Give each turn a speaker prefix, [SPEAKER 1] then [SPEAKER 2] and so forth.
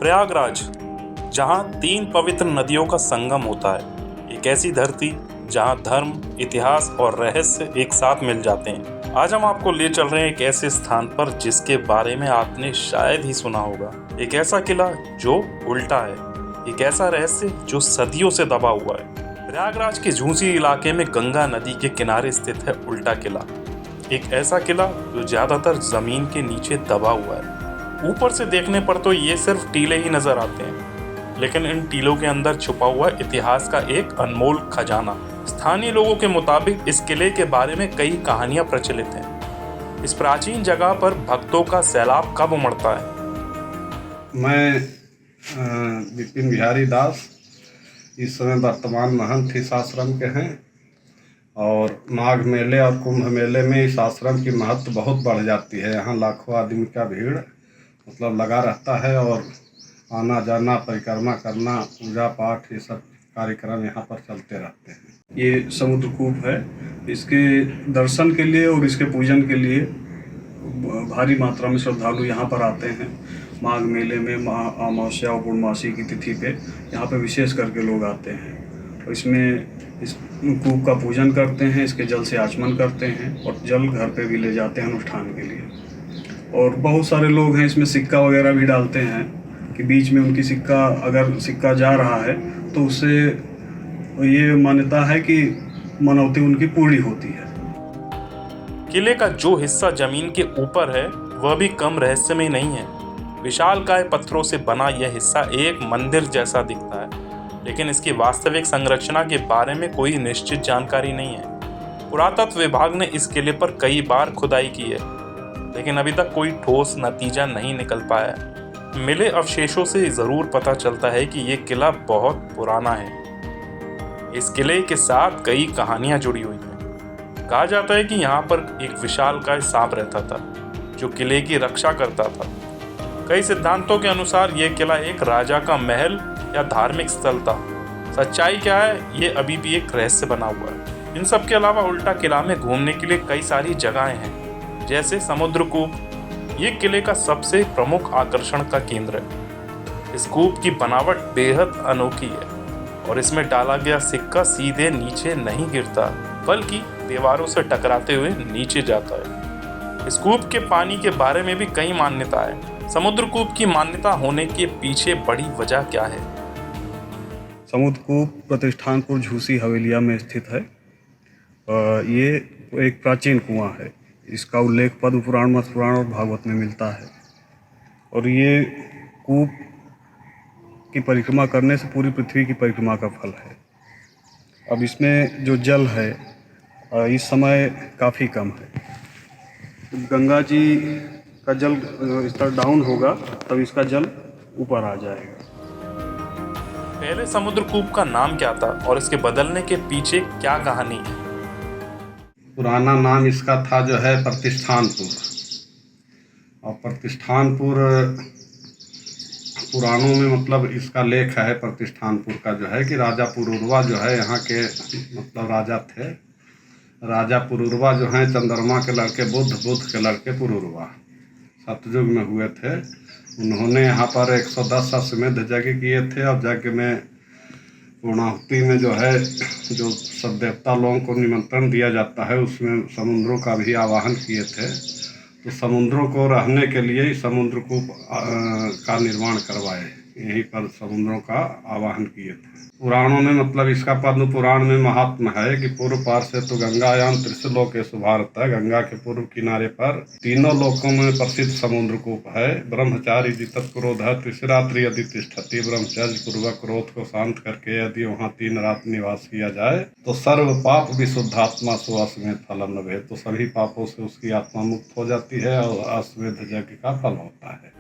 [SPEAKER 1] प्रयागराज, जहाँ 3 पवित्र नदियों का संगम होता है, एक ऐसी धरती जहाँ धर्म, इतिहास और रहस्य एक साथ मिल जाते हैं। आज हम आपको ले चल रहे हैं एक ऐसे स्थान पर जिसके बारे में आपने शायद ही सुना होगा। एक ऐसा किला जो उल्टा है, एक ऐसा रहस्य जो सदियों से दबा हुआ है। प्रयागराज के झूसी इलाके में गंगा नदी के किनारे स्थित है उल्टा किला। एक ऐसा किला जो ज्यादातर जमीन के नीचे दबा हुआ है। ऊपर से देखने पर तो ये सिर्फ टीले ही नजर आते हैं, लेकिन इन टीलों के अंदर छुपा हुआ इतिहास का एक अनमोल खजाना। स्थानीय लोगों के मुताबिक इस किले के बारे में कई कहानियां प्रचलित हैं। इस प्राचीन जगह पर भक्तों का सैलाब कब उमड़ता है।
[SPEAKER 2] मैं विपिन बिहारी दास इस समय वर्तमान महंत इस आश्रम के हैं और माघ मेले और कुंभ मेले में इस आश्रम की महत्व बहुत बढ़ जाती है। यहाँ लाखों आदमी का भीड़ लगा रहता है और आना जाना, परिक्रमा करना, पूजा पाठ, ये सब कार्यक्रम यहाँ पर चलते रहते हैं। ये समुद्र कूप है। इसके दर्शन के लिए और इसके पूजन के लिए भारी मात्रा में श्रद्धालु यहाँ पर आते हैं। माघ मेले में अमावस्या और पूर्णमासी की तिथि पे यहाँ पे विशेष करके लोग आते हैं और इसमें इस कूप का पूजन करते हैं, इसके जल से आचमन करते हैं और जल घर पे भी ले जाते हैं अनुष्ठान के लिए। और बहुत सारे लोग हैं इसमें सिक्का वगैरह भी डालते हैं कि बीच में उनकी अगर सिक्का जा रहा है तो उससे ये मान्यता है कि मनौती उनकी पूरी होती है।
[SPEAKER 1] किले का जो हिस्सा जमीन के ऊपर है वह भी कम रहस्यमय नहीं है। विशालकाय पत्थरों से बना यह हिस्सा एक मंदिर जैसा दिखता है, लेकिन इसकी वास्तविक संरचना के बारे में कोई निश्चित जानकारी नहीं है। पुरातत्व विभाग ने इस किले पर कई बार खुदाई की है, लेकिन अभी तक कोई ठोस नतीजा नहीं निकल पाया है। मिले अवशेषों से जरूर पता चलता है कि यह किला बहुत पुराना है। इस किले के साथ कई कहानियां जुड़ी हुई हैं। कहा जाता है कि यहाँ पर एक विशालकाय सांप रहता था जो किले की रक्षा करता था। कई सिद्धांतों के अनुसार यह किला एक राजा का महल या धार्मिक स्थल था। सच्चाई क्या है, ये अभी भी एक रहस्य बना हुआ है। इन सब के अलावा उल्टा किला में घूमने के लिए कई सारी जगहें हैं, जैसे समुद्र कूप। ये किले का सबसे प्रमुख आकर्षण का केंद्र है। इस कूप की बनावट बेहद अनोखी है और इसमें डाला गया सिक्का सीधे नीचे नहीं गिरता, बल्कि दीवारों से टकराते हुए नीचे जाता है। इस कूप के पानी के बारे में भी कई मान्यता है। समुद्र कूप की मान्यता होने के पीछे बड़ी वजह क्या है।
[SPEAKER 2] समुद्र कूप प्रतिष्ठानपुर झूसी हवेलिया में स्थित है। ये एक प्राचीन कुआं है। इसका उल्लेख पद्म पुराण, मत्स्य पुराण और भागवत में मिलता है और ये कूप की परिक्रमा करने से पूरी पृथ्वी की परिक्रमा का फल है। अब इसमें जो जल है इस समय काफ़ी कम है। गंगा जी का जल स्तर डाउन होगा तब इसका जल ऊपर आ जाएगा।
[SPEAKER 1] पहले समुद्र कूप का नाम क्या था और इसके बदलने के पीछे क्या कहानी है।
[SPEAKER 2] पुराना नाम इसका था जो है प्रतिष्ठानपुर, और प्रतिष्ठानपुर पुराणों में इसका लेख है प्रतिष्ठानपुर का जो है कि राजा पुरूरवा जो है यहाँ के राजा थे। राजा पुरूरवा जो हैं चंद्रमा के लड़के बुद्ध के लड़के पुरूरवा सतयुग में हुए थे। उन्होंने यहाँ पर 110 अश्वमेध यज्ञ किए थे और यज्ञ में पूर्णाहुति में जो सब देवता लोगों को निमंत्रण दिया जाता है, उसमें समुद्रों का भी आवाहन किए थे। तो समुद्रों को रहने के लिए समुद्र कूप का निर्माण करवाए, यहीं पर समुद्रों का आवाहन किए थे। पुराणों में इसका पद्म पुराण में महात्मा है कि पूर्व पार से तो गंगायाम त्रिशलोकेषु भारत है। गंगा के पूर्व किनारे पर तीनों लोकों में प्रसिद्ध समुद्र कूप है। ब्रह्मचारी जितत क्रोध है त्रिशिरात्रि यदि तिष्ठति। ब्रह्मचर्य पूर्वक क्रोध को शांत करके यदि वहाँ 3 रात निवास किया जाए तो सर्व पाप विशुद्धात्मा सो अश्वमेध फलम लभेत। तो सभी पापों से उसकी आत्मा मुक्त हो जाती है और अश्वमेध यज्ञ का फल होता है।